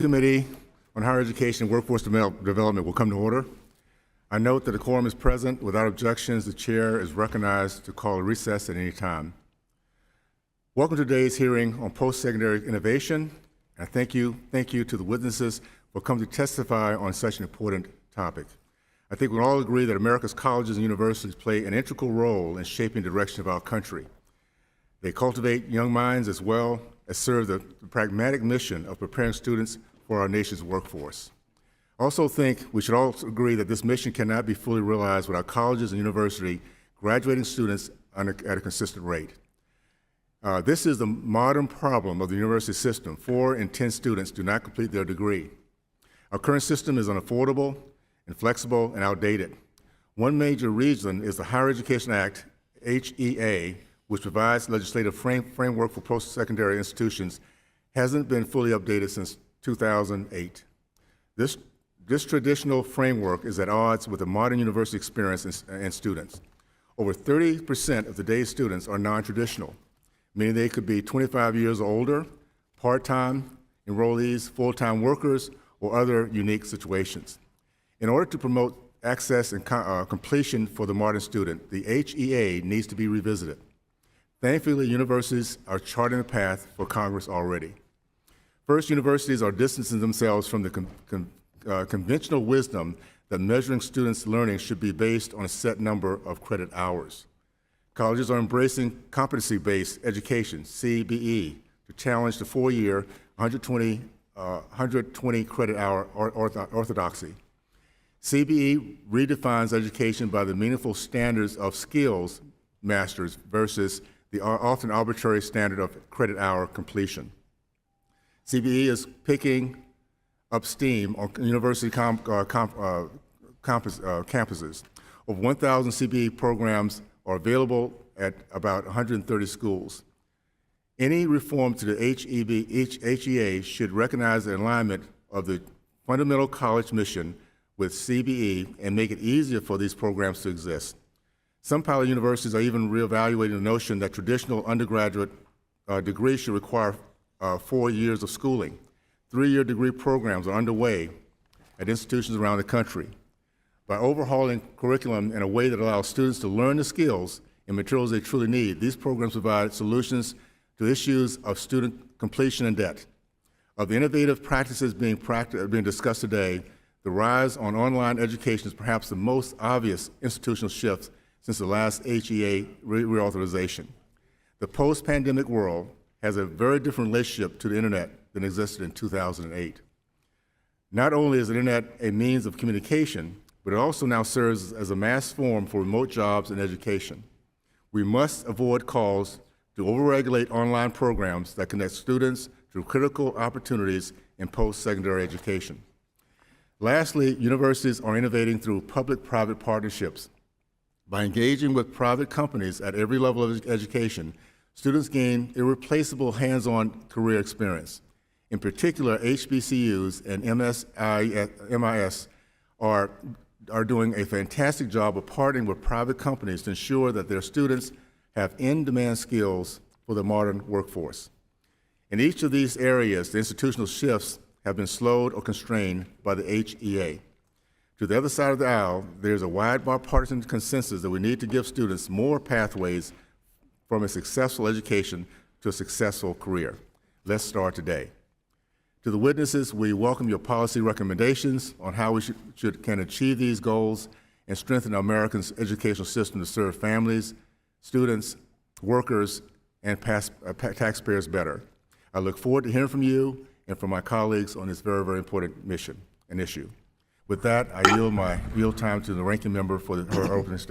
Committee on Higher Education and Workforce Development will come to order. I note that the quorum is present. Without objections, the chair is recognized to call a recess at any time. Welcome to today's hearing on post-secondary innovation. And thank you to the witnesses for coming to testify on such an important topic. I think we all agree that America's colleges and universities play an integral role in shaping the direction of our country. They cultivate young minds as well as serve the pragmatic mission of preparing students for our nation's workforce. I also think we should all agree that this mission cannot be fully realized without colleges and universities graduating students at a consistent rate. This is the modern problem of the university system. 4 in 10 students do not complete their degree. Our current system is unaffordable, inflexible, and outdated. One major reason is the Higher Education Act, HEA, which provides legislative framework for post-secondary institutions, hasn't been fully updated since 2008. This traditional framework is at odds with the modern university experience and students. Over 30% of today's students are non-traditional, meaning they could be 25 years or older, part-time enrollees, full-time workers, or other unique situations. In order to promote access and completion for the modern student, the HEA needs to be revisited. Thankfully, universities are charting a path for Congress already. First, universities are distancing themselves from the conventional wisdom that measuring students' learning should be based on a set number of credit hours. Colleges are embracing competency-based education, CBE, to challenge the 4-year, 120 credit hour orthodoxy. CBE redefines education by the meaningful standards of skills masters versus the often arbitrary standard of credit hour completion. CBE is picking up steam on university campuses. Over 1,000 CBE programs are available at about 130 schools. Any reform to the HEA should recognize the alignment of the fundamental college mission with CBE and make it easier for these programs to exist. Some pilot universities are even reevaluating the notion that traditional undergraduate degrees should require 4 years of schooling. 3-year degree programs are underway at institutions around the country. By overhauling curriculum in a way that allows students to learn the skills and materials they truly need, these programs provide solutions to issues of student completion and debt. Of the innovative practices being discussed today, the rise on online education is perhaps the most obvious institutional shift since the last HEA reauthorization. The post-pandemic world has a very different relationship to the internet than existed in 2008. Not only is the internet a means of communication, but it also now serves as a mass forum for remote jobs and education. We must avoid calls to overregulate online programs that connect students to critical opportunities in post-secondary education. Lastly, universities are innovating through public-private partnerships. By engaging with private companies at every level of education, students gain irreplaceable hands-on career experience. In particular, HBCUs and MIS are doing a fantastic job of partnering with private companies to ensure that their students have in-demand skills for the modern workforce. In each of these areas, the institutional shifts have been slowed or constrained by the HEA. To the other side of the aisle, there's a wide bipartisan consensus that we need to give students more pathways from a successful education to a successful career. Let's start today. To the witnesses, we welcome your policy recommendations on how we can achieve these goals and strengthen American educational system to serve families, students, workers, and taxpayers better. I look forward to hearing from you and from my colleagues on this very, very important mission and issue. With that, I yield time to the ranking member for her opening statement.